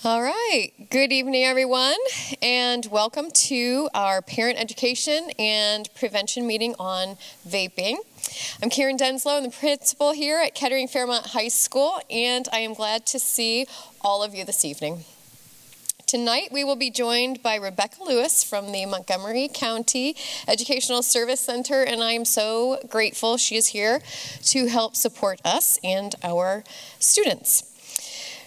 All right, good evening everyone, and welcome to our parent education and prevention meeting on vaping. I'm Karen Denslow, I'm the principal here at Kettering Fairmont High School, and I am glad to see all of you this evening. Tonight we will be joined by Rebecca Lewis from the Montgomery County Educational Service Center, and I am so grateful she is here to help support us and our students.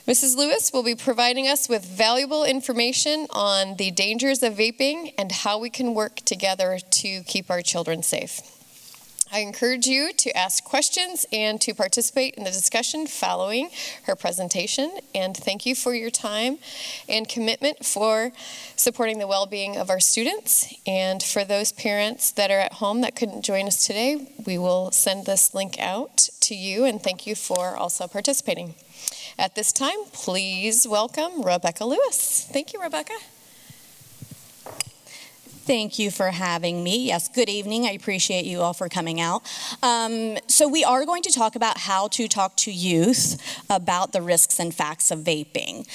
Mrs. Lewis will be providing us with valuable information on the dangers of vaping and how we can work together to keep our children safe. I encourage you to ask questions and to participate in the discussion following her presentation, and thank you for your time and commitment for supporting the well-being of our students. And for those parents that are at home that couldn't join us today, we will send this link out to you, and thank you for also participating. At this time, please welcome Rebecca Lewis. Thank you, Rebecca. Thank you for having me. Yes, good evening. I appreciate you all for coming out. So we are going to talk about how to talk to youth about the risks and facts of vaping.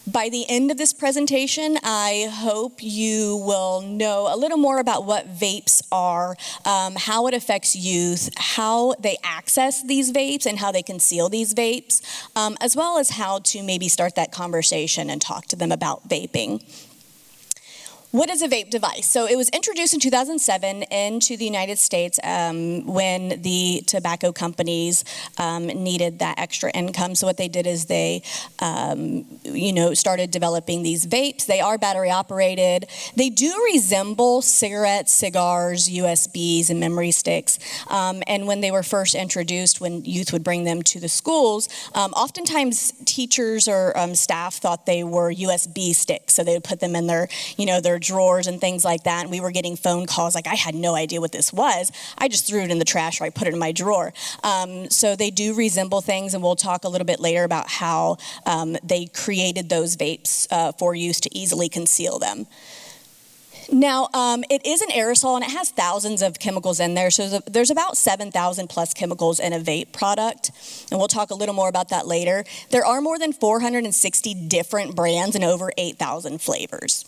By the end of this presentation, I hope you will know a little more about what vapes are, how it affects youth, how they access these vapes and how they conceal these vapes, as well as how to maybe start that conversation and talk to them about vaping. What is a vape device? So it was introduced in 2007 into the United States when the tobacco companies needed that extra income. So what they did is they, started developing these vapes. They are battery operated. They do resemble cigarettes, cigars, USBs, and memory sticks. And when they were first introduced, when youth would bring them to the schools, oftentimes teachers or staff thought they were USB sticks. So they would put them in their drawers and things like that, and we were getting phone calls like, I had no idea what this was. I just threw it in the trash or I put it in my drawer. So they do resemble things, and we'll talk a little bit later about how they created those vapes for use to easily conceal them. Now, it is an aerosol, and it has thousands of chemicals in there. So there's about 7,000 plus chemicals in a vape product, and we'll talk a little more about that later. There are more than 460 different brands and over 8,000 flavors.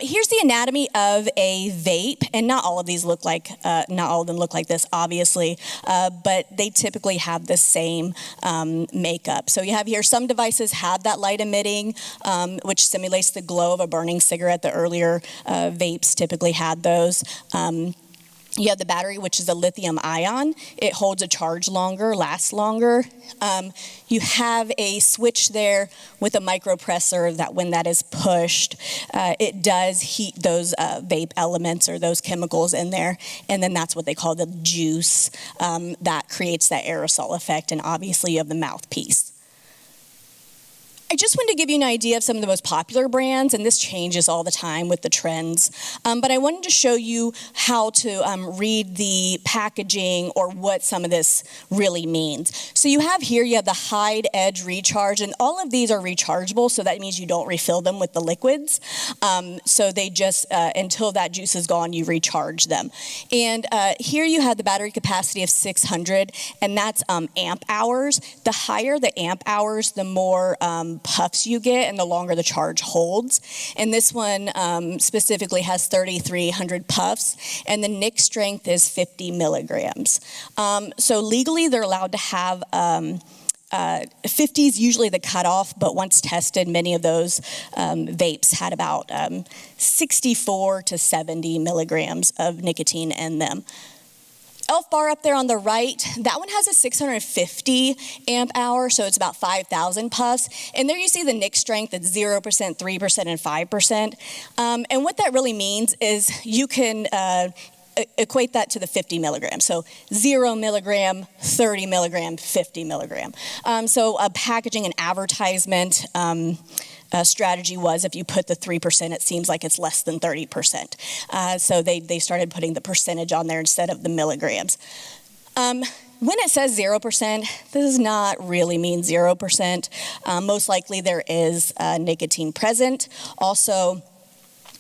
Here's the anatomy of a vape, and not all of them look like this, obviously, but they typically have the same makeup. So you have here, some devices have that light emitting, which simulates the glow of a burning cigarette. The earlier vapes typically had those. You have the battery, which is a lithium ion. It holds a charge longer, lasts longer. You have a switch there with a micropressor that when that is pushed, it does heat those vape elements or those chemicals in there. And then that's what they call the juice that creates that aerosol effect. And obviously you have the mouthpiece. I just wanted to give you an idea of some of the most popular brands, and this changes all the time with the trends. But I wanted to show you how to read the packaging or what some of this really means. So you have the Hide Edge Recharge, and all of these are rechargeable, so that means you don't refill them with the liquids. So they just, until that juice is gone, you recharge them. And here you have the battery capacity of 600, and that's amp hours. The higher the amp hours, the more puffs you get and the longer the charge holds. And this one specifically has 3,300 puffs, and the NIC strength is 50 milligrams. So legally they're allowed to have 50 is usually the cutoff, but once tested, many of those vapes had about 64 to 70 milligrams of nicotine in them. Elf bar up there on the right, that one has a 650 amp hour, so it's about 5,000 puffs. And there you see the NIC strength at 0%, 3%, and 5%. And what that really means is you can equate that to the 50 milligrams. So 0 milligram, 30 milligram, 50 milligram. So a packaging and advertisement strategy was if you put the 3%, it seems like it's less than 30%. So they started putting the percentage on there instead of the milligrams. When it says 0%, this does not really mean 0%. Most likely there is nicotine present. Also,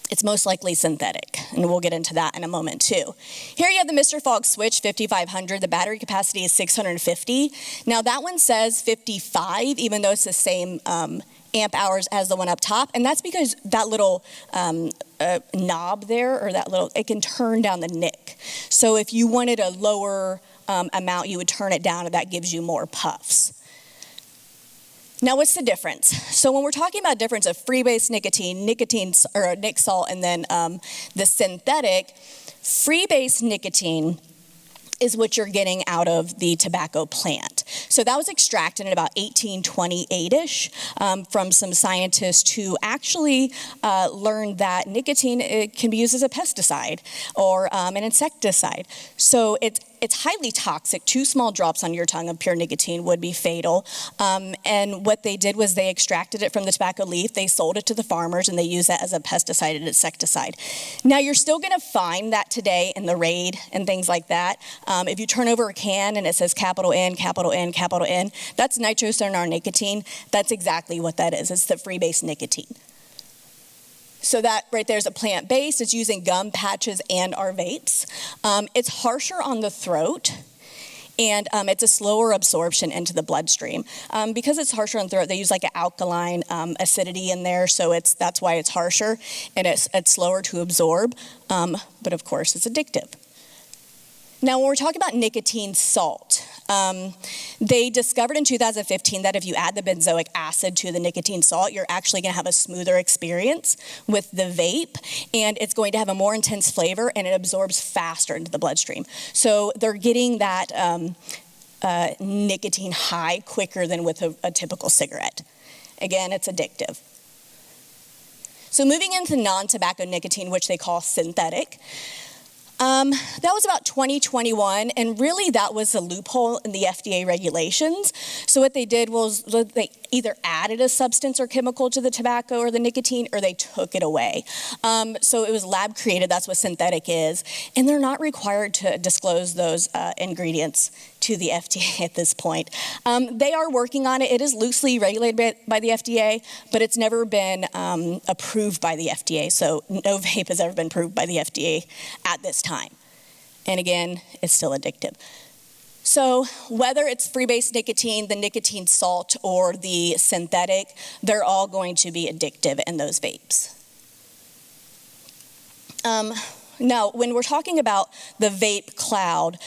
it's most likely synthetic, and we'll get into that in a moment too. Here you have the Mr. Fogg Switch 5500. The battery capacity is 650. Now that one says 55, even though it's the same amp hours as the one up top, and that's because that little knob there, or that little, it can turn down the NIC. So if you wanted a lower amount, you would turn it down, and that gives you more puffs. Now, what's the difference? So when we're talking about difference of free-base nicotine, or nic salt, and then the synthetic, free-base nicotine is what you're getting out of the tobacco plant. So that was extracted in about 1828-ish from some scientists who actually learned that nicotine can be used as a pesticide or an insecticide. So it's highly toxic. 2 small drops on your tongue of pure nicotine would be fatal. And what they did was they extracted it from the tobacco leaf, they sold it to the farmers, and they use that as a pesticide and insecticide. Now, you're still gonna find that today in the Raid and things like that. If you turn over a can and it says capital N, capital N, capital N, that's nitrosonar nicotine. That's exactly what that is. It's the free-base nicotine. So that right there is a plant-based. It's using gum patches and our vapes. It's harsher on the throat, and it's a slower absorption into the bloodstream. Because it's harsher on the throat, they use like an alkaline acidity in there, so that's why it's harsher, and it's slower to absorb, but of course it's addictive. Now, when we're talking about nicotine salt, they discovered in 2015 that if you add the benzoic acid to the nicotine salt, you're actually going to have a smoother experience with the vape, and it's going to have a more intense flavor, and it absorbs faster into the bloodstream. So they're getting that nicotine high quicker than with a typical cigarette. Again, it's addictive. So moving into non-tobacco nicotine, which they call synthetic, that was about 2021, and really that was a loophole in the FDA regulations. So what they did was they either added a substance or chemical to the tobacco or the nicotine, or they took it away. So it was lab created, that's what synthetic is, and they're not required to disclose those ingredients to the FDA at this point. They are working on it. It is loosely regulated by the FDA, but it's never been approved by the FDA. So no vape has ever been approved by the FDA at this time. And again, it's still addictive. So whether it's free-base nicotine, the nicotine salt, or the synthetic, they're all going to be addictive in those vapes. Now, when we're talking about the vape cloud,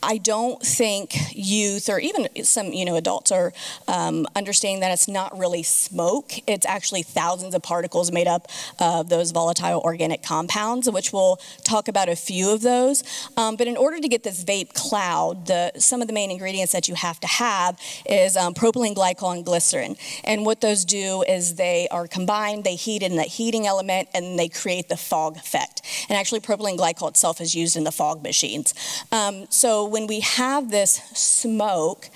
I don't think youth or even some adults are understanding that it's not really smoke. It's actually thousands of particles made up of those volatile organic compounds, which we'll talk about a few of those. But in order to get this vape cloud, some of the main ingredients that you have to have is propylene glycol and glycerin. And what those do is they are combined, they heat in that heating element, and they create the fog effect. And actually propylene glycol itself is used in the fog machines. So when we have this smoke,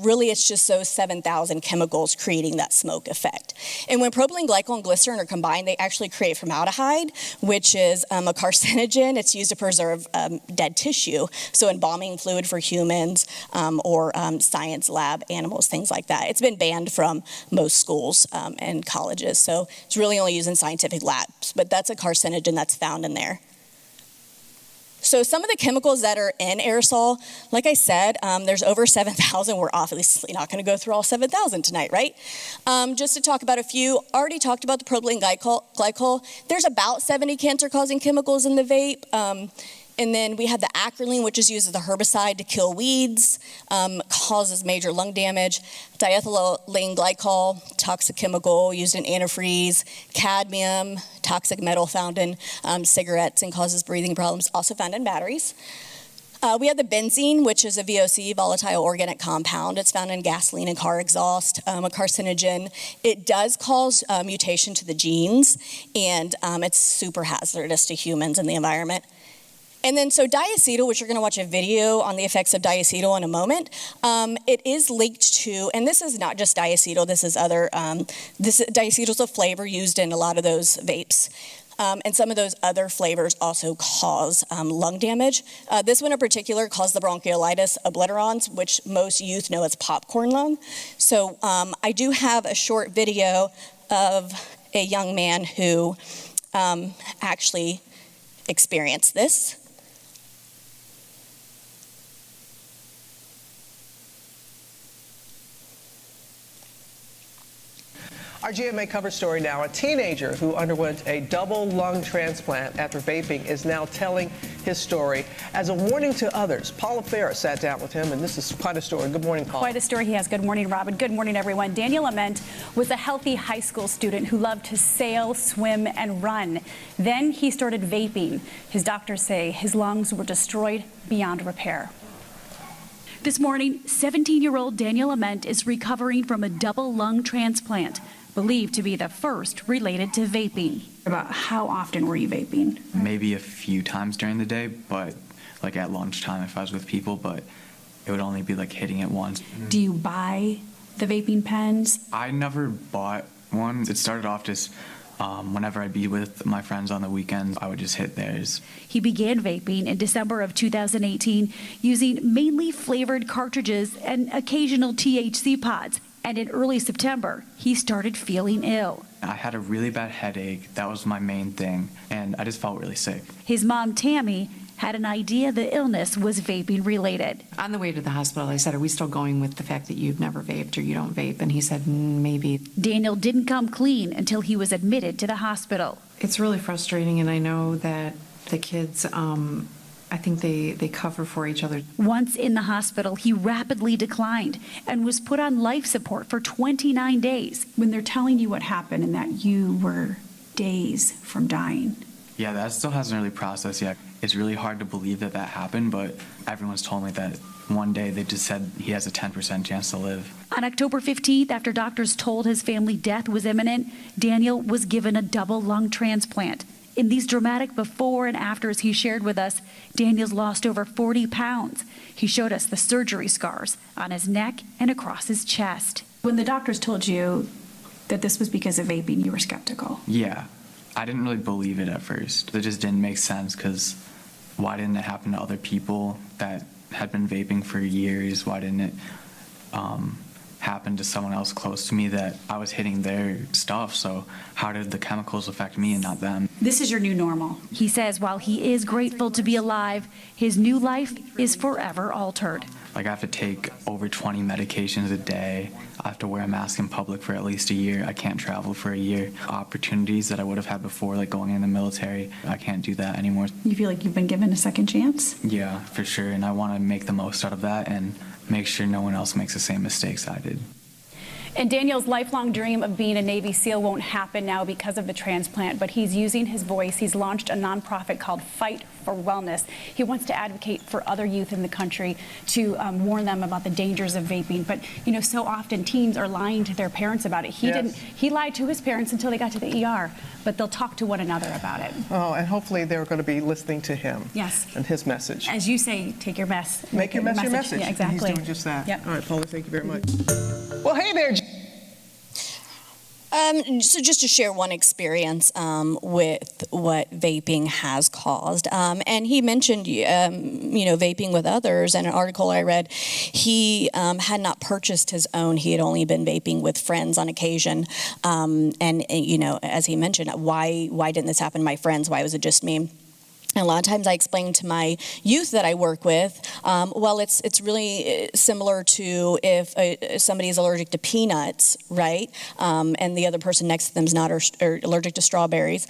really it's just those 7,000 chemicals creating that smoke effect. And when propylene glycol and glycerin are combined, they actually create formaldehyde, which is a carcinogen. It's used to preserve dead tissue, so embalming fluid for humans or science lab animals, things like that. It's been banned from most schools and colleges, so it's really only used in scientific labs, but that's a carcinogen that's found in there. So some of the chemicals that are in aerosol, like I said, there's over 7,000. We're obviously not going to go through all 7,000 tonight, right? Just to talk about a few, already talked about the propylene glycol. There's about 70 cancer-causing chemicals in the vape. And then we have the acrolein, which is used as a herbicide to kill weeds, causes major lung damage. Diethylene glycol, toxic chemical used in antifreeze. Cadmium, toxic metal found in cigarettes and causes breathing problems, also found in batteries. We have the benzene, which is a VOC, volatile organic compound. It's found in gasoline and car exhaust, a carcinogen. It does cause mutation to the genes, and it's super hazardous to humans and the environment. And then so diacetyl, which you're going to watch a video on the effects of diacetyl in a moment, it is linked to, and this is not just diacetyl, this is other, diacetyl is a flavor used in a lot of those vapes. And some of those other flavors also cause lung damage. This one in particular caused the bronchiolitis obliterans, which most youth know as popcorn lung. So I do have a short video of a young man who actually experience this. Our GMA cover story now, a teenager who underwent a double lung transplant after vaping is now telling his story as a warning to others. Paula Farah sat down with him, and this is quite a story. Good morning, Paula. Quite a story he has. Good morning, Robin. Good morning, everyone. Daniel Ament was a healthy high school student who loved to sail, swim, and run. Then he started vaping. His doctors say his lungs were destroyed beyond repair. This morning, 17-year-old Daniel Ament is recovering from a double lung transplant, believed to be the first related to vaping. About how often were you vaping? Maybe a few times during the day, but like at lunchtime if I was with people, but it would only be like hitting it once. Do you buy the vaping pens? I never bought one. It started off just whenever I'd be with my friends on the weekends, I would just hit theirs. He began vaping in December of 2018 using mainly flavored cartridges and occasional THC pods. And in early September, he started feeling ill. I had a really bad headache. That was my main thing. And I just felt really sick. His mom, Tammy, had an idea the illness was vaping related. On the way to the hospital, I said, are we still going with the fact that you've never vaped or you don't vape? And he said, maybe. Daniel didn't come clean until he was admitted to the hospital. It's really frustrating, and I know that the kids, I think they cover for each other. Once in the hospital, he rapidly declined and was put on life support for 29 days. When they're telling you what happened and that you were days from dying. Yeah, that still hasn't really processed yet. It's really hard to believe that that happened, but everyone's told me that one day they just said he has a 10% chance to live. On October 15th, after doctors told his family death was imminent, Daniel was given a double lung transplant. In these dramatic before and afters he shared with us, Daniel's lost over 40 pounds. He showed us the surgery scars on his neck and across his chest. When the doctors told you that this was because of vaping, you were skeptical. Yeah, I didn't really believe it at first. It just didn't make sense because why didn't it happen to other people that had been vaping for years? Why didn't it happen to someone else close to me that I was hitting their stuff? So how did the chemicals affect me and not them? This is your new normal. He says while he is grateful to be alive, his new life is forever altered. Like I have to take over 20 medications a day. I have to wear a mask in public for at least a year. I can't travel for a year. Opportunities that I would have had before, like going in the military, I can't do that anymore. You feel like you've been given a second chance? Yeah, for sure. And I want to make the most out of that and make sure no one else makes the same mistakes I did. And Daniel's lifelong dream of being a Navy SEAL won't happen now because of the transplant, but he's using his voice. He's launched a nonprofit called Fight for Wellness. He wants to advocate for other youth in the country to warn them about the dangers of vaping. But, you know, so often teens are lying to their parents about it. He lied to his parents until they got to the ER, but they'll talk to one another about it. Oh, and hopefully they're going to be listening to him. Yes. And his message. As you say, take your mess. Make your mess your message. Yeah, exactly. And he's doing just that. Yep. All right, Paula, thank you very much. Well, hey there. So just to share one experience with what vaping has caused, and he mentioned, vaping with others. In an article I read, he had not purchased his own. He had only been vaping with friends on occasion. As he mentioned, why didn't this happen to my friends? Why was it just me? And a lot of times I explain to my youth that I work with, it's really similar to if somebody is allergic to peanuts, right? And the other person next to them is not or allergic to strawberries.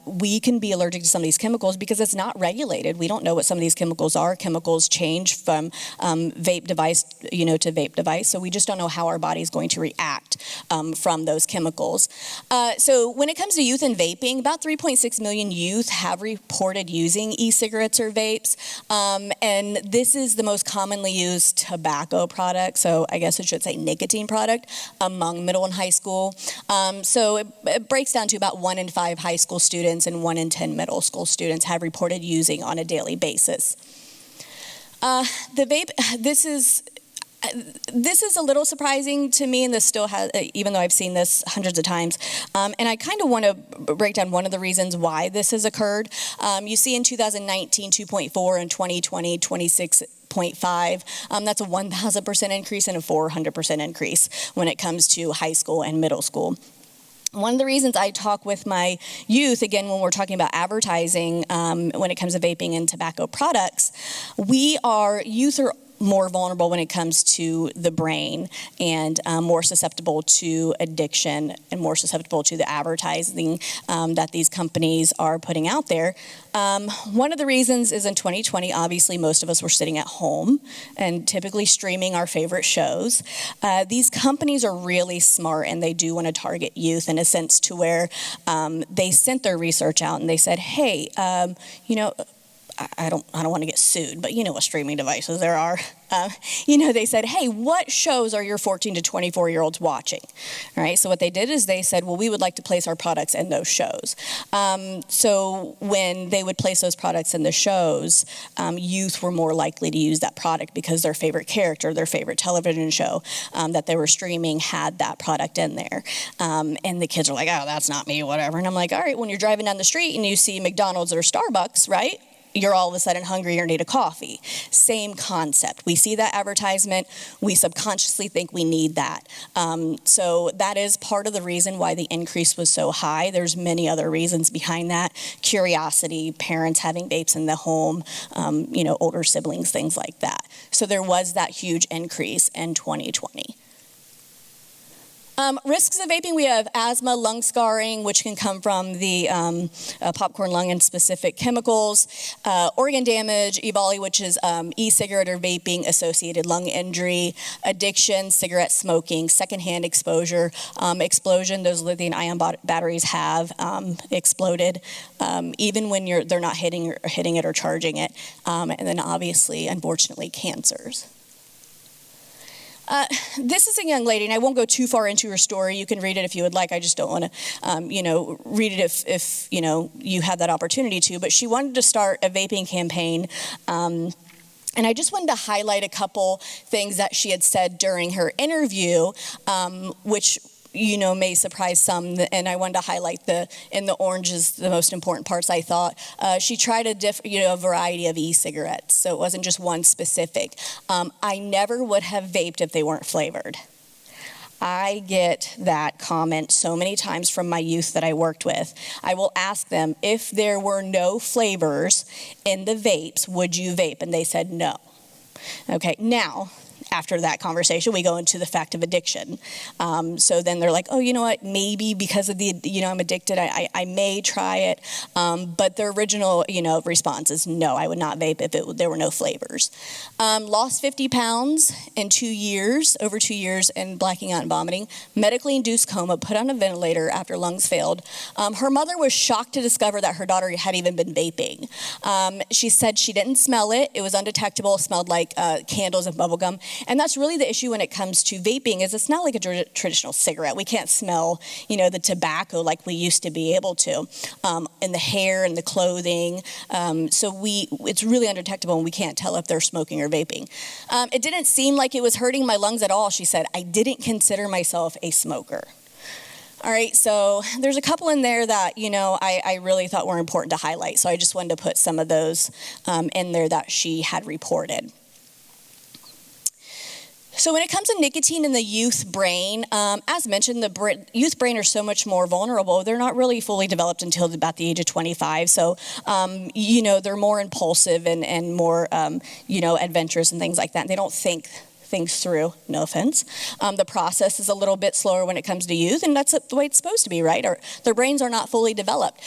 We can be allergic to some of these chemicals because it's not regulated. We don't know what some of these chemicals are. Chemicals change from vape device, to vape device. So we just don't know how our body is going to react from those chemicals. So when it comes to youth and vaping, about 3.6 million youth have reported using e-cigarettes or vapes, and this is the most commonly used tobacco product, so I guess I should say nicotine product, among middle and high school. So it breaks down to about 1 in 5 high school students and 1 in 10 middle school students have reported using on a daily basis. The vape, this is a little surprising to me, and this still has, even though I've seen this hundreds of times. And I kind of want to break down one of the reasons why this has occurred. You see in 2019, 2.4, and 2020, 26.5. That's a 1,000% increase and a 400% increase when it comes to high school and middle school. One of the reasons I talk with my youth, again, when we're talking about advertising, when it comes to vaping and tobacco products, youth are more vulnerable when it comes to the brain and more susceptible to addiction and more susceptible to the advertising that these companies are putting out there. One of the reasons is in 2020, obviously most of us were sitting at home and typically streaming our favorite shows. These companies are really smart and they do want to target youth in a sense to where they sent their research out and they said, hey, I don't want to get sued, but you know what streaming devices there are. They said, hey, what shows are your 14 to 24-year-olds watching? All right, so what they did is they said, well, we would like to place our products in those shows. So when they would place those products in the shows, youth were more likely to use that product because their favorite character, their favorite television show that they were streaming had that product in there. And the kids are like, oh, that's not me, whatever. And I'm like, all right, when you're driving down the street and you see McDonald's or Starbucks, right? You're all of a sudden hungry or need a coffee. Same concept. We see that advertisement, we subconsciously think we need that. So that is part of the reason why the increase was so high. There's many other reasons behind that. Curiosity, parents having vapes in the home, older siblings, things like that. So there was that huge increase in 2020. Risks of vaping, we have asthma, lung scarring, which can come from the popcorn lung and specific chemicals, organ damage, EVALI, which is e-cigarette or vaping associated lung injury, addiction, cigarette smoking, secondhand exposure, explosion. Those lithium-ion batteries have exploded, even when they're not hitting it or charging it, and then obviously, unfortunately, cancers. This is a young lady, and I won't go too far into her story. You can read it if you would like. I just don't want to, read it if you have that opportunity to. But she wanted to start a vaping campaign. And I just wanted to highlight a couple things that she had said during her interview, which may surprise some, and I wanted to highlight in the orange is the most important parts, I thought. She tried a variety of e-cigarettes, so it wasn't just one specific. I never would have vaped if they weren't flavored. I get that comment so many times from my youth that I worked with. I will ask them, if there were no flavors in the vapes, would you vape? And they said no. Okay, now, after that conversation, we go into the fact of addiction. So then they're like, oh, you know what, maybe because of I'm addicted, I may try it. But their original, response is no, I would not vape if there were no flavors. Lost 50 pounds in 2 years, over 2 years, and blacking out and vomiting. Medically induced coma, put on a ventilator after lungs failed. Her mother was shocked to discover that her daughter had even been vaping. She said she didn't smell it. It was undetectable. It smelled like candles and bubble gum. And that's really the issue when it comes to vaping, is it's not like a traditional cigarette. We can't smell, the tobacco like we used to be able to, in the hair and the clothing. So it's really undetectable, and we can't tell if they're smoking or vaping. It didn't seem like it was hurting my lungs at all. She said, I didn't consider myself a smoker. All right, so there's a couple in there that, I really thought were important to highlight. So I just wanted to put some of those in there that she had reported. So when it comes to nicotine in the youth brain, as mentioned, the youth brain are so much more vulnerable. They're not really fully developed until about the age of 25. So, they're more impulsive and more, adventurous and things like that. They don't think things through, no offense. The process is a little bit slower when it comes to youth, and that's the way it's supposed to be, right? Or their brains are not fully developed.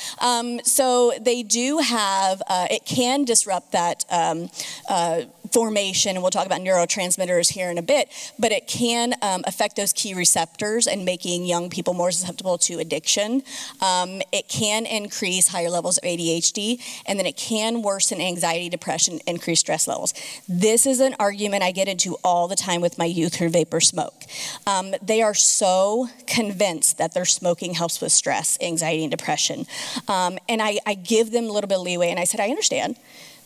So they do have, it can disrupt that formation, and we'll talk about neurotransmitters here in a bit, but it can affect those key receptors and making young people more susceptible to addiction. It can increase higher levels of ADHD, and then it can worsen anxiety, depression, increase stress levels. This is an argument I get into all the time with my youth who vape or smoke. They are so convinced that their smoking helps with stress, anxiety, and depression. And I give them a little bit of leeway, and I said, I understand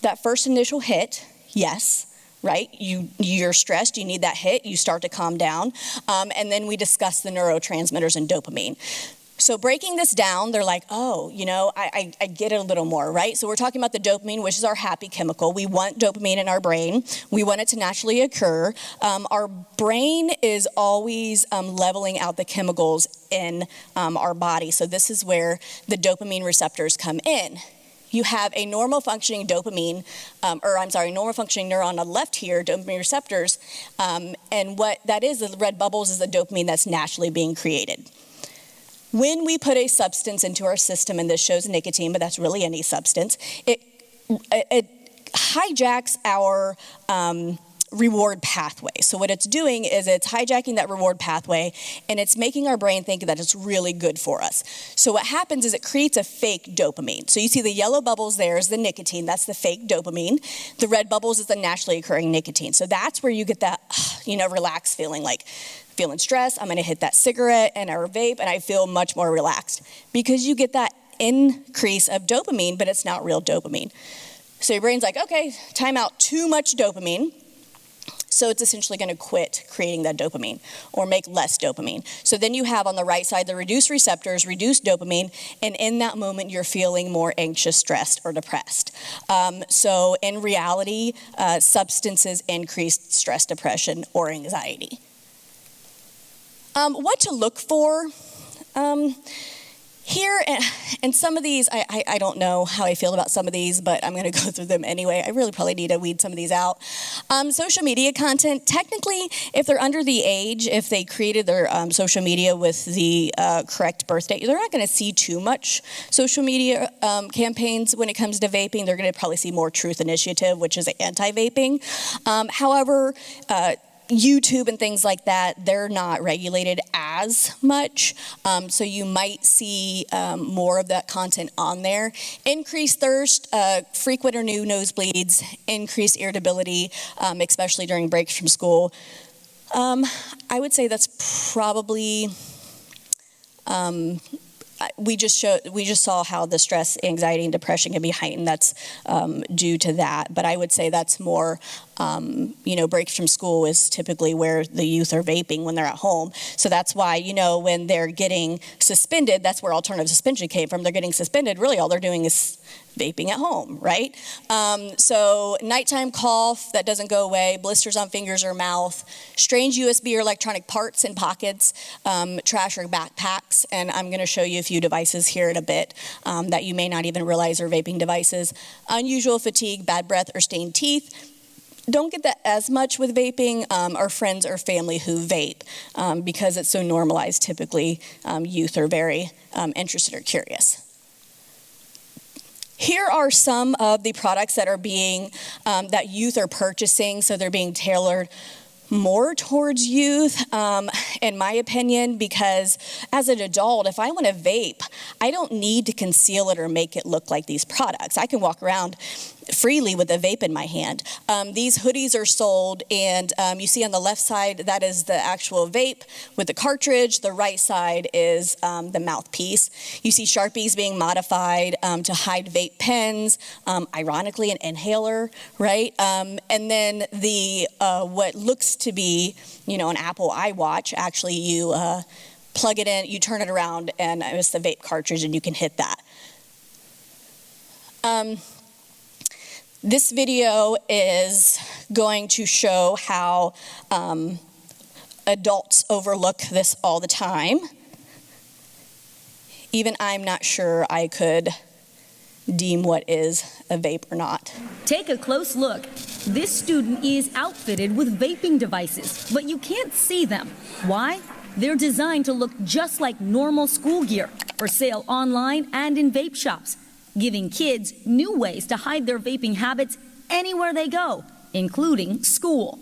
that first initial hit, yes, right? You're stressed, you need that hit, you start to calm down. And then we discuss the neurotransmitters and dopamine. So breaking this down, they're like, oh, you know, I get it a little more, right? So we're talking about the dopamine, which is our happy chemical. We want dopamine in our brain. We want it to naturally occur. Our brain is always leveling out the chemicals in our body. So this is where the dopamine receptors come in. You have a normal functioning dopamine, normal functioning neuron on the left here, dopamine receptors. And what that is, the red bubbles, is the dopamine that's naturally being created. When we put a substance into our system, and this shows nicotine, but that's really any substance, it hijacks our reward pathway. So what it's doing is it's hijacking that reward pathway, and it's making our brain think that it's really good for us. So what happens is it creates a fake dopamine. So you see the yellow bubbles there is the nicotine. That's the fake dopamine. The red bubbles is the naturally occurring nicotine. So that's where you get that, relaxed feeling, like feeling stressed. I'm going to hit that cigarette and or vape, and I feel much more relaxed because you get that increase of dopamine, but it's not real dopamine. So your brain's like, okay, time out, too much dopamine. So it's essentially going to quit creating that dopamine or make less dopamine. So then you have on the right side the reduced receptors, reduced dopamine, and in that moment you're feeling more anxious, stressed, or depressed. So in reality, substances increase stress, depression, or anxiety. What to look for? Here, and some of these, I don't know how I feel about some of these, but I'm going to go through them anyway. I really probably need to weed some of these out. Social media content, technically, if they're under the age, if they created their social media with the correct birth date, they're not going to see too much social media campaigns when it comes to vaping. They're going to probably see more Truth Initiative, which is anti-vaping. However, YouTube and things like that, they're not regulated as much, so you might see more of that content on there. Increased thirst, frequent or new nosebleeds, increased irritability, especially during breaks from school. I would say that's probably, we just saw how the stress, anxiety, and depression can be heightened. That's due to that. But I would say that's more, breaks from school is typically where the youth are vaping when they're at home. So that's why, when they're getting suspended, that's where alternative suspension came from. They're getting suspended. Really, all they're doing is vaping at home, right? So nighttime cough that doesn't go away, blisters on fingers or mouth, strange USB or electronic parts in pockets, trash or backpacks, and I'm going to show you a few devices here in a bit that you may not even realize are vaping devices. Unusual fatigue, bad breath, or stained teeth. Don't get that as much with vaping or friends or family who vape because it's so normalized. Typically, youth are very interested or curious. Here are some of the products that are being, that youth are purchasing, so they're being tailored more towards youth, in my opinion, because as an adult, if I want to vape, I don't need to conceal it or make it look like these products. I can walk around freely with a vape in my hand. These hoodies are sold, and you see on the left side, that is the actual vape with the cartridge. The right side is the mouthpiece. You see Sharpies being modified to hide vape pens, ironically an inhaler, right? And then the what looks to be, an Apple iWatch, actually you plug it in, you turn it around, and it's the vape cartridge, and you can hit that. This video is going to show how adults overlook this all the time. Even I'm not sure I could deem what is a vape or not. Take a close look. This student is outfitted with vaping devices, but you can't see them. Why? They're designed to look just like normal school gear, for sale online and in vape shops, giving kids new ways to hide their vaping habits anywhere they go, including school.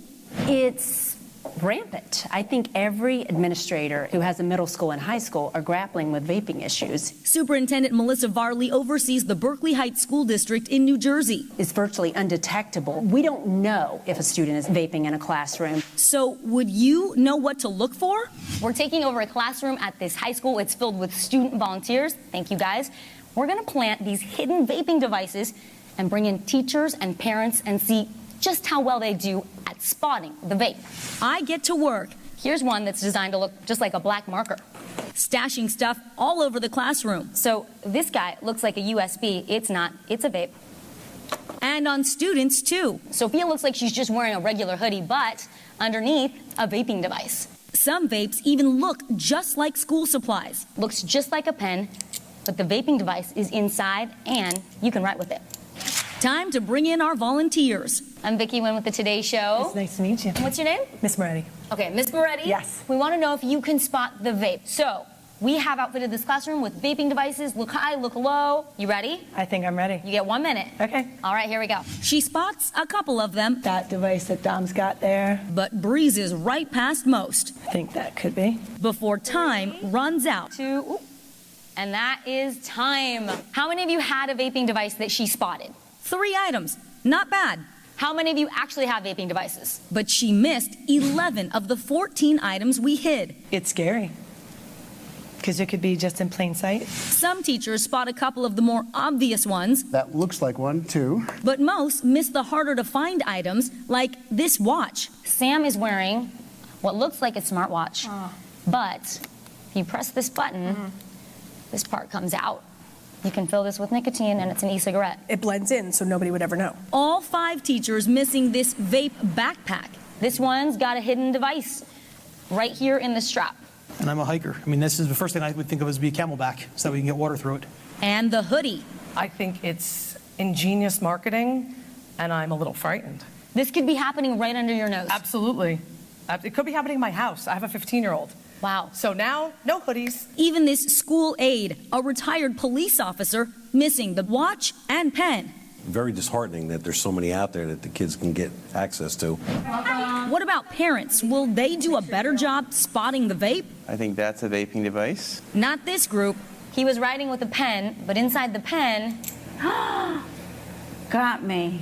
It's rampant. I think every administrator who has a middle school and high school are grappling with vaping issues. Superintendent Melissa Varley oversees the Berkeley Heights School District in New Jersey. It's virtually undetectable. We don't know if a student is vaping in a classroom. So would you know what to look for? We're taking over a classroom at this high school. It's filled with student volunteers. Thank you, guys. We're going to plant these hidden vaping devices and bring in teachers and parents and see just how well they do at spotting the vape. I get to work. Here's one that's designed to look just like a black marker. stashing stuff all over the classroom. So this guy looks like a USB. It's not. It's a vape. And on students, too. Sophia looks like she's just wearing a regular hoodie, but underneath, a vaping device. Some vapes even look just like school supplies. Looks just like a pen, but the vaping device is inside, and you can write with it. Time to bring in our volunteers. I'm Vicki Wynn with the Today Show. It's nice to meet you. What's your name? Miss Moretti. Okay, Miss Moretti. Yes. We want to know if you can spot the vape. So, we have outfitted this classroom with vaping devices. Look high, look low. You ready? I think I'm ready. You get 1 minute. Okay. All right, here we go. She spots a couple of them, That device that Dom's got there, but breezes right past most I think that could be. before time runs out. And that is time. How many of you had a vaping device that she spotted? 3 items. Not bad. How many of you actually have vaping devices? But she missed 11 of the 14 items we hid. It's scary. Because it could be just in plain sight. Some teachers spot a couple of the more obvious ones, That looks like one, too. but most miss the harder to find items like this watch. Sam is wearing what looks like a smartwatch, but if you press this button, this part comes out. You can fill this with nicotine, and it's an e-cigarette. It blends in, so nobody would ever know. All 5 teachers missing this vape backpack. This one's got a hidden device right here in the strap. And I'm a hiker. I mean, this is the first thing I would think of as be a camelback, so that we can get water through it. And the hoodie. I think it's ingenious marketing, and I'm a little frightened. This could be happening right under your nose. Absolutely. It could be happening in my house. I have a 15-year-old. Wow. So now, no hoodies. Even this school aide, a retired police officer, missing the watch and pen. Very disheartening that there's so many out there that the kids can get access to. What about parents? Will they do a better job spotting the vape? I think that's a vaping device. Not this group. He was writing with a pen, but inside the pen... Got me.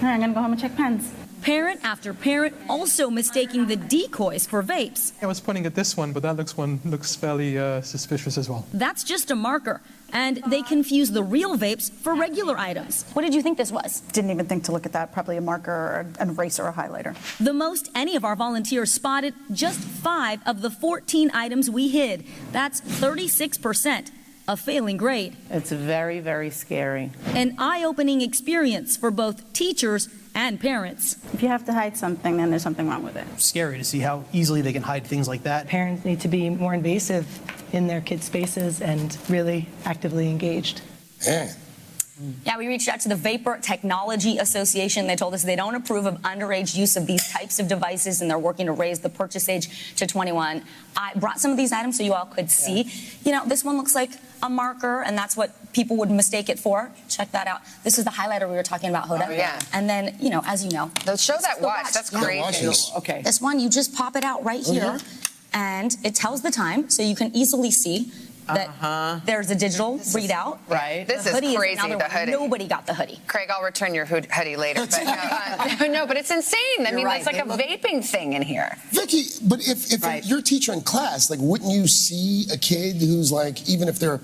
All right, I'm gonna go home and check pens. Parent after parent also mistaking the decoys for vapes. I was pointing at this one, but that looks fairly suspicious as well. That's just a marker. And they confuse the real vapes for regular items. What did you think this was? Didn't even think to look at that. Probably a marker or an eraser or a highlighter. The most any of our volunteers spotted, just 5 of the 14 items we hid. That's 36%. A failing grade. It's very, very scary. An eye-opening experience for both teachers and parents. If you have to hide something, then there's something wrong with it. Scary to see how easily they can hide things like that. Parents need to be more invasive in their kids' spaces and really actively engaged. Yeah, we reached out to the Vapor Technology Association. They told us they don't approve of underage use of these types of devices, and they're working to raise the purchase age to 21. I brought some of these items so you all could see. You know, this one looks like a marker, and that's what people would mistake it for. Check that out. This is the highlighter we were talking about, Hoda. Oh, yeah. And then, you know, as you know. Show that watch. That's great. Okay. This one, you just pop it out right here, and it tells the time, so you can easily see that there's a digital readout. Right. This The is hoodie crazy, another the one. hoodie. Nobody got the hoodie. Craig, I'll return your hoodie later. But no, but it's insane. I mean, right. that's like a vaping thing in here. Vicky, but if you're a teacher in class, like, wouldn't you see a kid who's like, even if they're...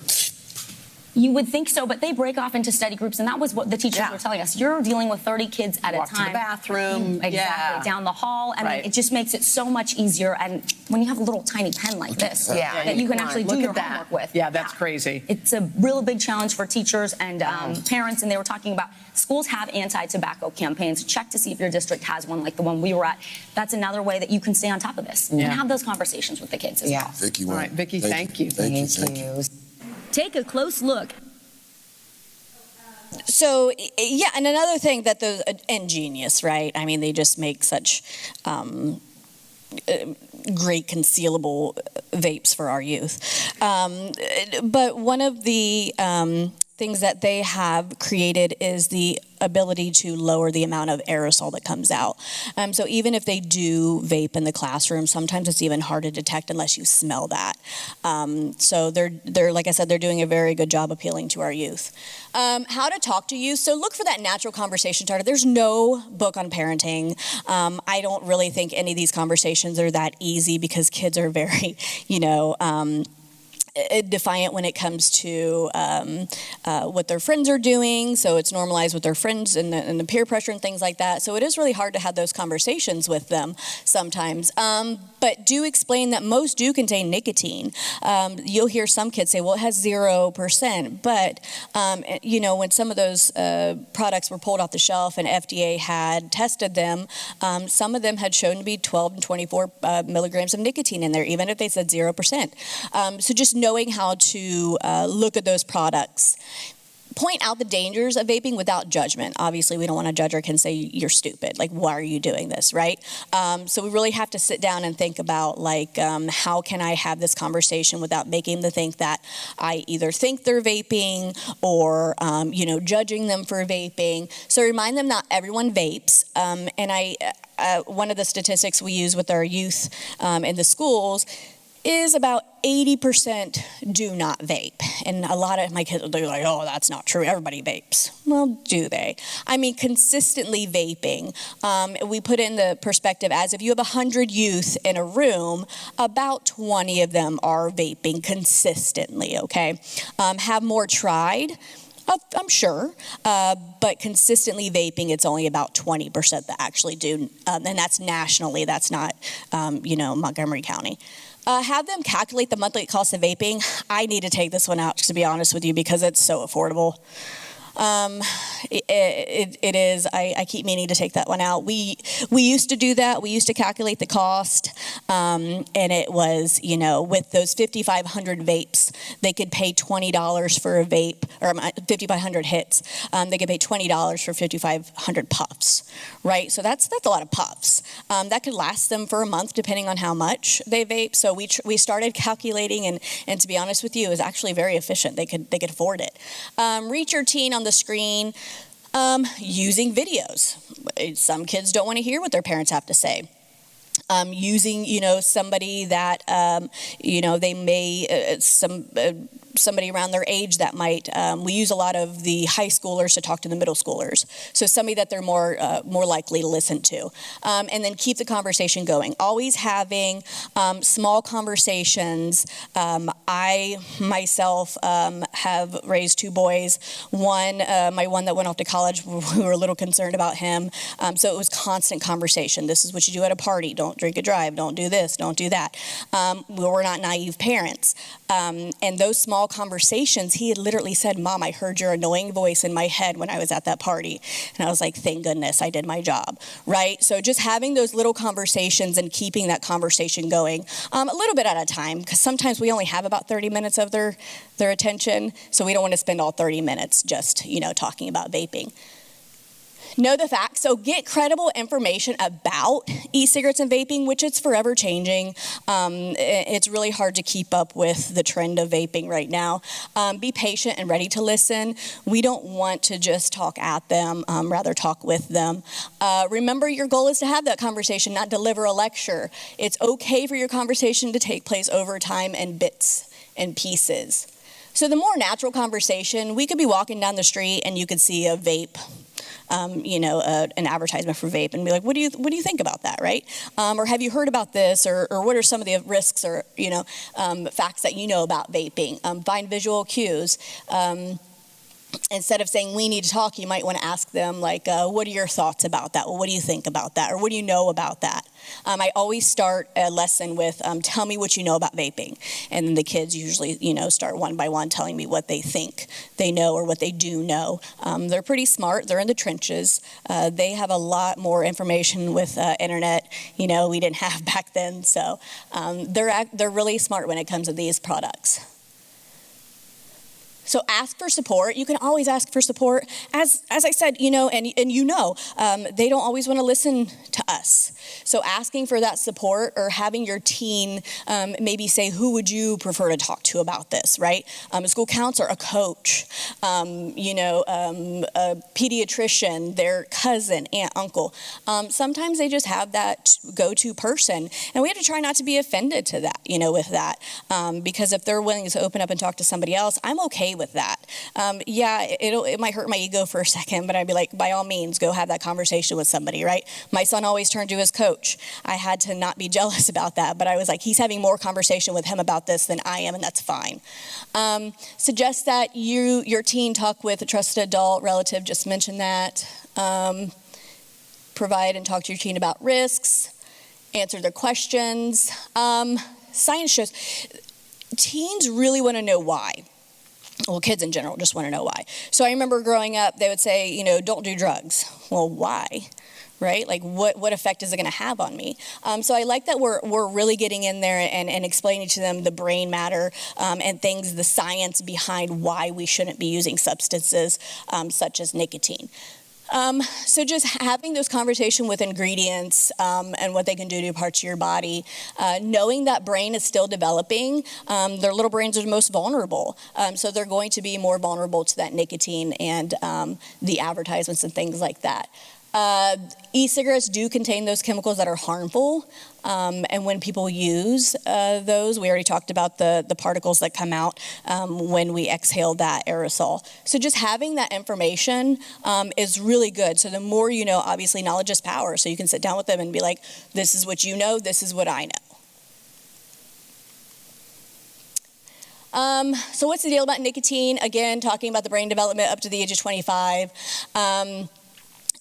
You would think so, but they break off into study groups, and that was what the teachers were telling us. You're dealing with 30 kids at Walk a time. to the bathroom. Exactly, down the hall. I mean, it just makes it so much easier. And when you have a little tiny pen like this, that you can actually do your homework with. Yeah, that's crazy. It's a real big challenge for teachers and parents, and they were talking about schools have anti-tobacco campaigns. Check to see if your district has one like the one we were at. That's another way that you can stay on top of this and have those conversations with the kids as well. Vicky, all right, Vicky, thank you. Thank you. Take a close look. So, yeah, and another thing that those ingenious, right? I mean, they just make such great concealable vapes for our youth. But one of the things that they have created is the ability to lower the amount of aerosol that comes out. So even if they do vape in the classroom, sometimes it's even hard to detect unless you smell that. So they're like I said, they're doing a very good job appealing to our youth. How to talk to youth. So look for that natural conversation starter. There's no book on parenting. I don't really think any of these conversations are that easy because kids are very, defiant when it comes to what their friends are doing. So it's normalized with their friends and the peer pressure and things like that. So it is really hard to have those conversations with them sometimes. But do explain that most do contain nicotine. You'll hear some kids say, well, it has 0%. But, when some of those products were pulled off the shelf and FDA had tested them, some of them had shown to be 12 and 24 milligrams of nicotine in there, even if they said 0%. So just knowing how to look at those products. Point out the dangers of vaping without judgment. Obviously, we don't want to judge our kids and say, you're stupid. Like, why are you doing this, right? So we really have to sit down and think about, how can I have this conversation without making them think that I either think they're vaping or, judging them for vaping. So remind them not everyone vapes. One of the statistics we use with our youth in the schools is about 80% do not vape. And a lot of my kids, they're like, oh, that's not true. Everybody vapes. Well, do they? I mean, consistently vaping. We put in the perspective as if you have 100 youth in a room, about 20 of them are vaping consistently, okay? Have more tried? I'm sure, but consistently vaping, it's only about 20% that actually do, and that's nationally, that's not, Montgomery County. Have them calculate the monthly cost of vaping. I need to take this one out, to be honest with you, because it's so affordable. It is. I keep meaning to take that one out. We used to do that. We used to calculate the cost, and it was, with those 5,500 vapes, they could pay $20 for a vape, or 5,500 hits. They could pay $20 for 5,500 puffs, right? So that's a lot of puffs. That could last them for a month, depending on how much they vape. So we started calculating, and to be honest with you, it was actually very efficient. They could afford it. Reach your teen on the screen using videos. Some kids don't want to hear what their parents have to say. Using, somebody that, they may, somebody around their age that might, we use a lot of the high schoolers to talk to the middle schoolers. So somebody that they're more likely to listen to. And then keep the conversation going. Always having small conversations. I myself have raised two boys. My one that went off to college, we were a little concerned about him. So it was constant conversation. This is what you do at a party. Don't drink and drive. Don't do this. Don't do that. We're not naive parents. And those small conversations, he had literally said, Mom, I heard your annoying voice in my head when I was at that party. And I was like, thank goodness I did my job, right? So just having those little conversations and keeping that conversation going a little bit at a time, because sometimes we only have about 30 minutes of their attention. So we don't want to spend all 30 minutes just, talking about vaping. Know the facts. So get credible information about e-cigarettes and vaping, which it's forever changing. It's really hard to keep up with the trend of vaping right now. Be patient and ready to listen. We don't want to just talk at them, rather talk with them. Remember, your goal is to have that conversation, not deliver a lecture. It's okay for your conversation to take place over time in bits and pieces. So the more natural conversation, we could be walking down the street and you could see a vape, an advertisement for vape, and be like, what do you think about that, right? Or have you heard about this, or what are some of the risks or facts that you know about vaping? Find visual cues. Instead of saying we need to talk, you might want to ask them what are your thoughts about that? Well, what do you think about that? Or what do you know about that? I always start a lesson with tell me what you know about vaping. And then the kids usually, start one by one telling me what they think they know or what they do know. They're pretty smart. They're in the trenches. They have a lot more information with internet, we didn't have back then. So they're really smart when it comes to these products. So ask for support. You can always ask for support. As I said, they don't always want to listen to us. So asking for that support or having your teen maybe say, who would you prefer to talk to about this, right? A school counselor, a coach, a pediatrician, their cousin, aunt, uncle. Sometimes they just have that go-to person. And we have to try not to be offended to that, with that. Because if they're willing to open up and talk to somebody else, I'm okay with that. Yeah, it might hurt my ego for a second, but I'd be like, by all means, go have that conversation with somebody, right? My son always turned to his coach. I had to not be jealous about that, but I was like, he's having more conversation with him about this than I am, and that's fine. Suggest that your teen talk with a trusted adult, relative, just mentioned that. Provide and talk to your teen about risks. Answer their questions. Science shows teens really want to know why. Well, kids in general just want to know why. So I remember growing up, they would say, don't do drugs. Well, why? Right? Like, what effect is it going to have on me? So I like that we're really getting in there and explaining to them the brain matter and things, the science behind why we shouldn't be using substances such as nicotine. So just having those conversations with ingredients and what they can do to parts of your body, knowing that brain is still developing, their little brains are the most vulnerable. So they're going to be more vulnerable to that nicotine and the advertisements and things like that. E-cigarettes do contain those chemicals that are harmful, and when people use those, we already talked about the particles that come out when we exhale that aerosol. So just having that information is really good. So the more you know, obviously knowledge is power, so you can sit down with them and be like, this is what you know, this is what I know. So what's the deal about nicotine? Again, talking about the brain development up to the age of 25.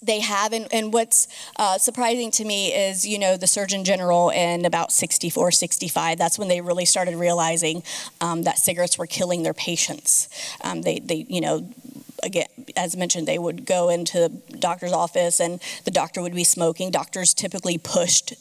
They have, and what's surprising to me is, the Surgeon General in about 64, 65, that's when they really started realizing that cigarettes were killing their patients. Again, as mentioned, they would go into the doctor's office and the doctor would be smoking. Doctors typically pushed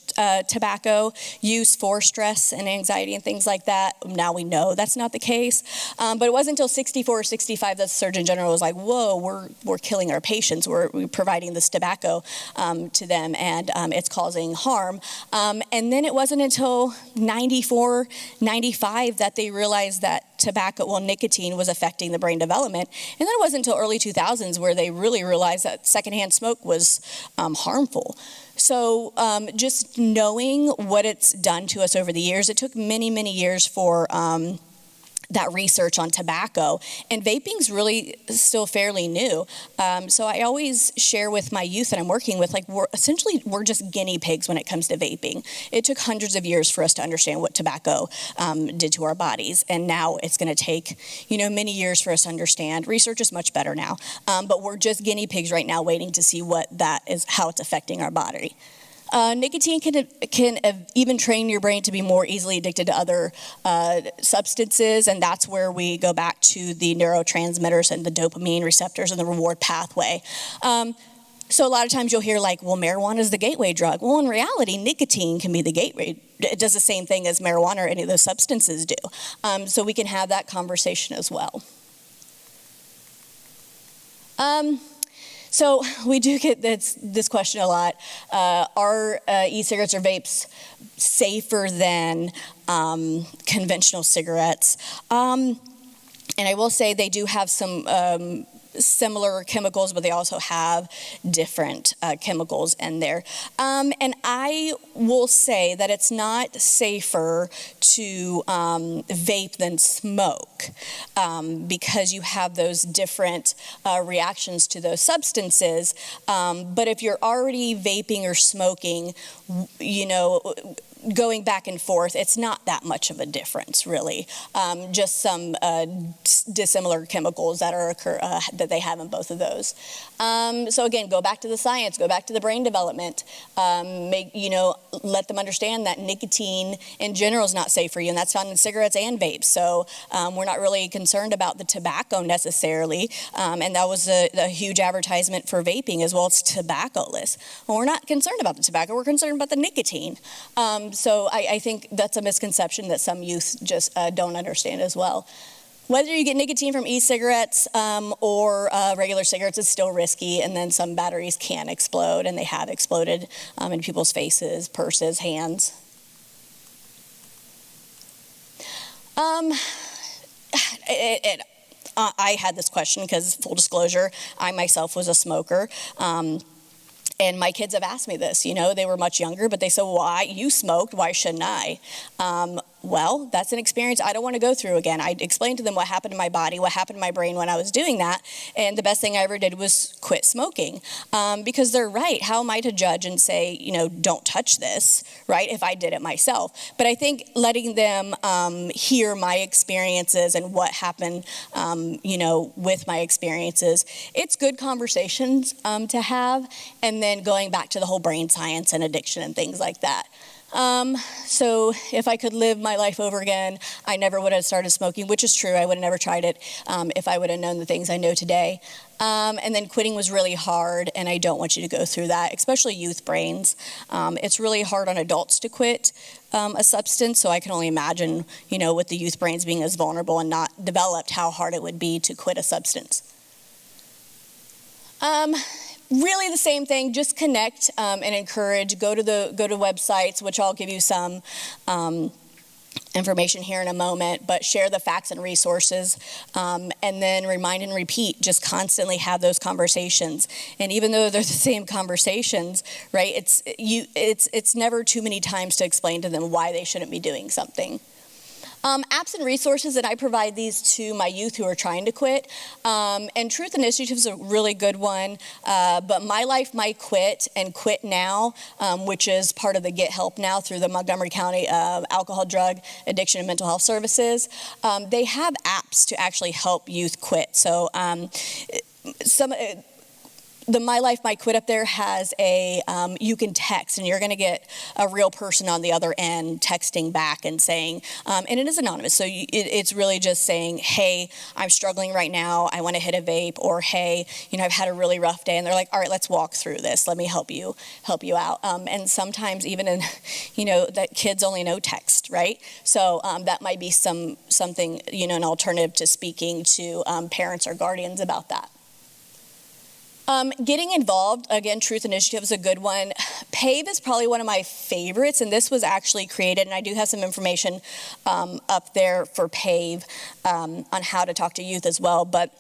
tobacco use for stress and anxiety and things like that. Now we know that's not the case. But it wasn't until 64 or 65 that the Surgeon General was like, whoa, we're killing our patients. We're providing this tobacco to them, and it's causing harm. And then it wasn't until 94, 95 that they realized that nicotine was affecting the brain development. And then it wasn't until early 2000s where they really realized that secondhand smoke was harmful. So just knowing what it's done to us over the years, it took many, many years for that research on tobacco, and vaping's really still fairly new. So I always share with my youth that I'm working with, like, we're just guinea pigs when it comes to vaping. It took hundreds of years for us to understand what tobacco did to our bodies, and now it's going to take many years for us to understand. Research is much better now, but we're just guinea pigs right now, waiting to see how it's affecting our body. Nicotine can even train your brain to be more easily addicted to other substances, and that's where we go back to the neurotransmitters and the dopamine receptors and the reward pathway. So a lot of times you'll hear like, well, marijuana is the gateway drug. Well, in reality, nicotine can be the gateway. It does the same thing as marijuana or any of those substances do. So we can have that conversation as well. So we do get this question a lot. Are e-cigarettes or vapes safer than conventional cigarettes? And I will say they do have some similar chemicals, but they also have different chemicals in there. And I will say that it's not safer to vape than smoke because you have those different reactions to those substances. But if you're already vaping or smoking, going back and forth, it's not that much of a difference, really. Just some dissimilar chemicals that that they have in both of those. So again, go back to the science, go back to the brain development. Let them understand that nicotine in general is not safe for you, and that's found in cigarettes and vapes. So we're not really concerned about the tobacco necessarily, and that was a huge advertisement for vaping as well. It's tobacco-less. Well, we're not concerned about the tobacco, we're concerned about the nicotine. So I think that's a misconception that some youth just don't understand as well. Whether you get nicotine from e-cigarettes or regular cigarettes is still risky, and then some batteries can explode, and they have exploded in people's faces, purses, hands. I had this question because, full disclosure, I myself was a smoker. And my kids have asked me this, they were much younger, but they said, why? You smoked, why shouldn't I? well, that's an experience I don't want to go through again. I explained to them what happened to my body, what happened to my brain when I was doing that, and the best thing I ever did was quit smoking. Because they're right. How am I to judge and say, don't touch this, right, if I did it myself? But I think letting them hear my experiences and what happened, with my experiences, it's good conversations to have, and then going back to the whole brain science and addiction and things like that. So if I could live my life over again, I never would have started smoking, which is true. I would have never tried it if I would have known the things I know today. And then quitting was really hard, and I don't want you to go through that, especially youth brains. It's really hard on adults to quit a substance, so I can only imagine, with the youth brains being as vulnerable and not developed, how hard it would be to quit a substance. Really the same thing, just connect and encourage. Go to websites, which I'll give you some information here in a moment, but share the facts and resources, and then remind and repeat. Just constantly have those conversations. And even though they're the same conversations, right, it's never too many times to explain to them why they shouldn't be doing something. Apps and resources, and I provide these to my youth who are trying to quit. And Truth Initiative is a really good one. But My Life, My Quit and Quit Now, which is part of the Get Help Now through the Montgomery County Alcohol, Drug, Addiction, and Mental Health Services. They have apps to actually help youth quit. So the My Life, My Quit up there has you can text, and you're going to get a real person on the other end texting back and saying, and it is anonymous, so it's really just saying, hey, I'm struggling right now, I want to hit a vape, or hey, I've had a really rough day, and they're like, all right, let's walk through this, let me help you out. And sometimes even in, that kids only know text, right? So that might be something, an alternative to speaking to parents or guardians about that. Getting involved, again, Truth Initiative is a good one. PAVE is probably one of my favorites, and this was actually created, and I do have some information up there for PAVE on how to talk to youth as well, but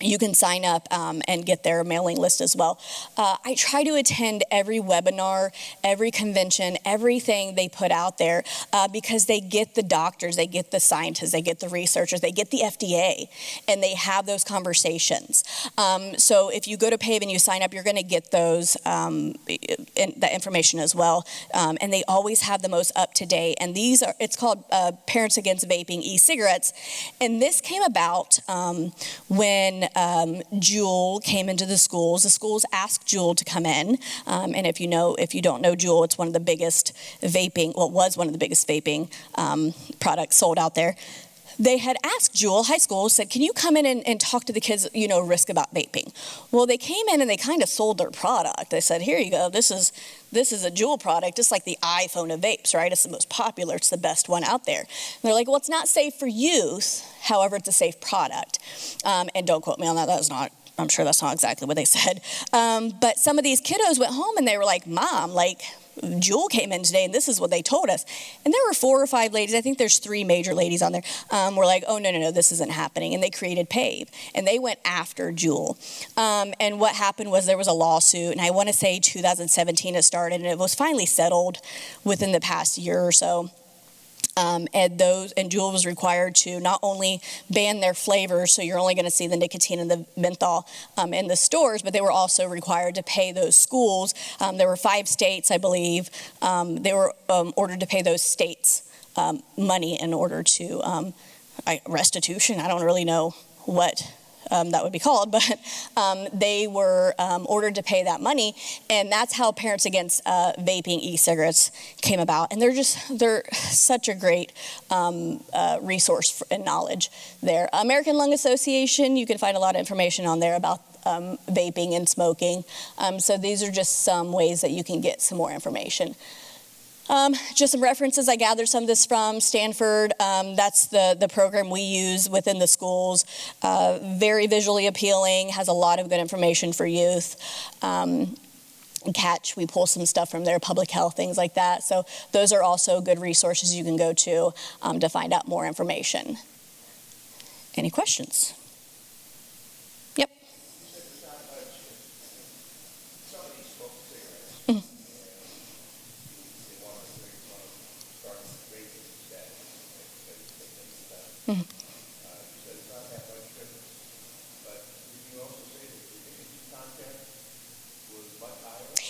you can sign up and get their mailing list as well. I try to attend every webinar, every convention, everything they put out there because they get the doctors, they get the scientists, they get the researchers, they get the FDA, and they have those conversations. So if you go to PAVE and you sign up, you're going to get those that information as well. And they always have the most up-to-date. And it's called Parents Against Vaping E-Cigarettes. And this came about when Juul came into the schools asked Juul to come in, and if you don't know Juul, it's one of the biggest vaping, was one of the biggest vaping products sold out there. They had asked Juul, high school, said, can you come in and talk to the kids, risk about vaping? Well, they came in and they kind of sold their product. They said, here you go, this is a Juul product, just like the iPhone of vapes, right? It's the most popular, it's the best one out there. And they're like, well, it's not safe for youth, however, it's a safe product. And don't quote me on that, I'm sure that's not exactly what they said. But some of these kiddos went home and they were like, Mom, Juul came in today and this is what they told us. And there were 4 or 5 ladies, I think there's 3 major ladies on there, were like, oh, no, this isn't happening. And they created PAVE and they went after Juul. And what happened was there was a lawsuit, and I want to say 2017 it started, and it was finally settled within the past year or so. And Juul was required to not only ban their flavors, so you're only going to see the nicotine and the menthol in the stores, but they were also required to pay those schools. There were 5 states, I believe. They were ordered to pay those states money in order to restitution. I don't really know what that would be called, but they were ordered to pay that money, and that's how Parents Against Vaping E-Cigarettes came about. And they're such a great resource and knowledge there. American Lung Association, you can find a lot of information on there about vaping and smoking. So these are just some ways that you can get some more information. Just some references, I gathered some of this from Stanford. That's the program we use within the schools. Very visually appealing, has a lot of good information for youth. Catch, we pull some stuff from there, public health, things like that. So those are also good resources you can go to find out more information. Any questions? Yep. Mhm.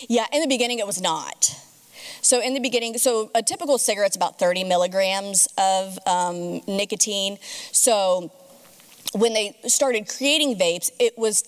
Yeah, in the beginning it was not. So in the beginning, so a typical cigarette's about 30 milligrams of nicotine. So when they started creating vapes, it was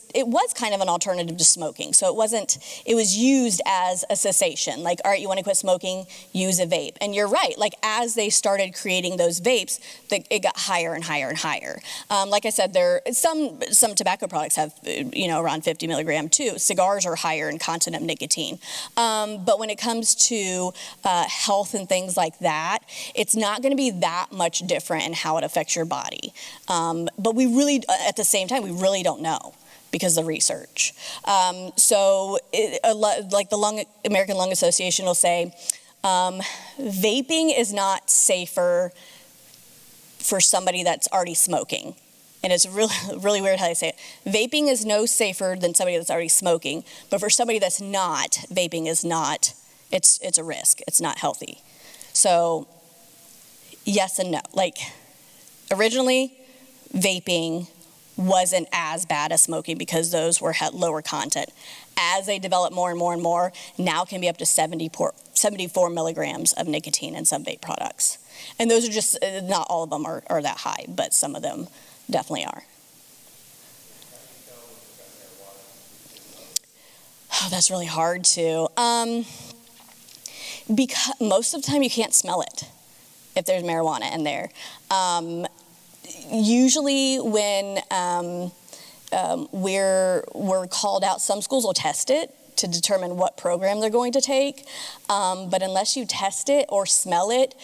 kind of an alternative to smoking. So it was used as a cessation. Like, all right, you want to quit smoking, use a vape. And you're right, like as they started creating those vapes, it got higher and higher and higher. Like I said, some tobacco products have, around 50 milligram too. Cigars are higher in content of nicotine. But when it comes to health and things like that, it's not going to be that much different in how it affects your body. But we really, at the same time, we really don't know because of the research. Like the American Lung Association will say, vaping is not safer for somebody that's already smoking. And it's really, really weird how they say it. Vaping is no safer than somebody that's already smoking, but for somebody that's not, vaping is not, it's a risk. It's not healthy. So yes and no. Like originally, vaping wasn't as bad as smoking because those had lower content. As they develop more and more and more, now can be up to 74 milligrams of nicotine in some vape products. And those are just, not all of them are that high, but some of them definitely are. Oh, that's really hard to. Because most of the time you can't smell it if there's marijuana in there. Usually when we're called out, some schools will test it to determine what program they're going to take. But unless you test it or smell it,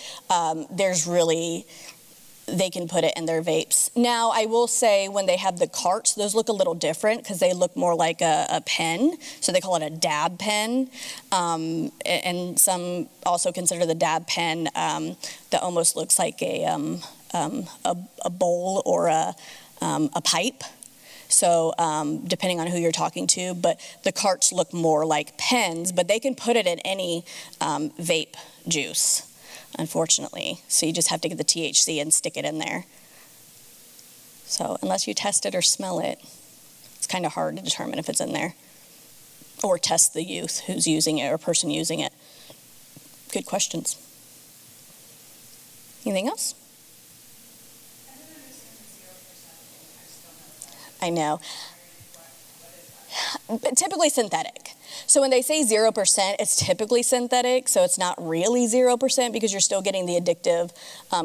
they can put it in their vapes. Now, I will say when they have the carts, those look a little different because they look more like a pen. So they call it a dab pen. And some also consider the dab pen that almost looks like a bowl or a pipe. So depending on who you're talking to, but the carts look more like pens, but they can put it in any vape juice, unfortunately. So you just have to get the THC and stick it in there. So unless you test it or smell it, it's kind of hard to determine if it's in there. Or test the youth who's using it or person using it. Good questions. Anything else? I know. But typically synthetic. So when they say 0%, it's typically synthetic, so it's not really 0% because you're still getting the addictive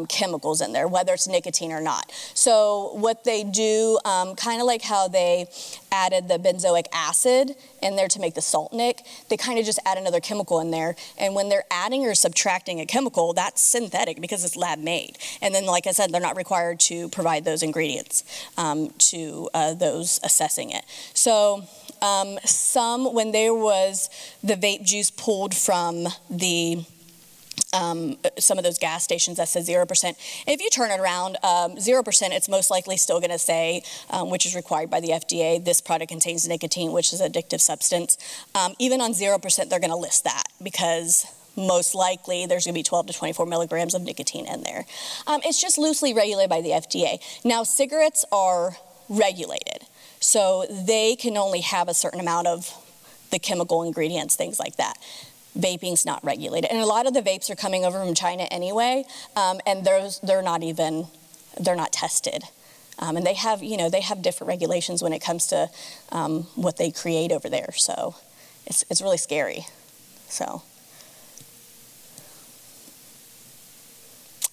chemicals in there, whether it's nicotine or not. So what they do, kind of like how they added the benzoic acid in there to make the salt nic, they kind of just add another chemical in there. And when they're adding or subtracting a chemical, that's synthetic because it's lab made. And then, like I said, they're not required to provide those ingredients to those assessing it. So when there was the vape juice pulled from the some of those gas stations that says 0%. If you turn it around, 0%, it's most likely still going to say, which is required by the FDA, this product contains nicotine, which is an addictive substance. Even on 0%, they're going to list that because most likely there's going to be 12 to 24 milligrams of nicotine in there. It's just loosely regulated by the FDA. Now, cigarettes are regulated. So they can only have a certain amount of the chemical ingredients, things like that. Vaping's not regulated. And a lot of the vapes are coming over from China anyway, and they're not tested. And they have different regulations when it comes to what they create over there. So it's really scary. So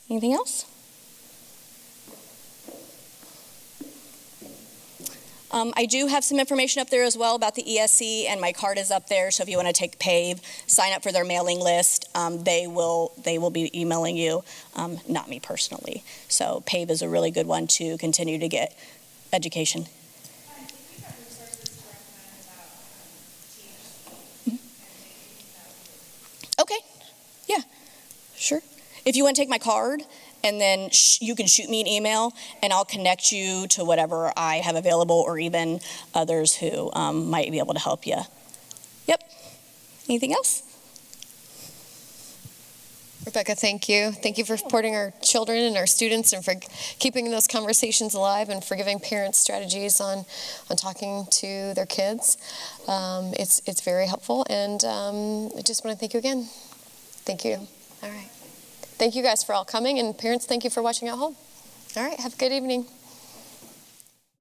anything else? I do have some information up there as well about the ESC, and my card is up there. So if you want to take PAVE, sign up for their mailing list. They will be emailing you, not me personally. So PAVE is a really good one to continue to get education. Okay, yeah, sure. If you want to take my card, and then you can shoot me an email, and I'll connect you to whatever I have available, or even others who might be able to help you. Yep. Anything else? Rebecca, thank you. Thank you for supporting our children and our students and for keeping those conversations alive and for giving parents strategies on talking to their kids. It's very helpful, and I just want to thank you again. Thank you. All right. Thank you guys for all coming, and parents, thank you for watching at home. All right, have a good evening.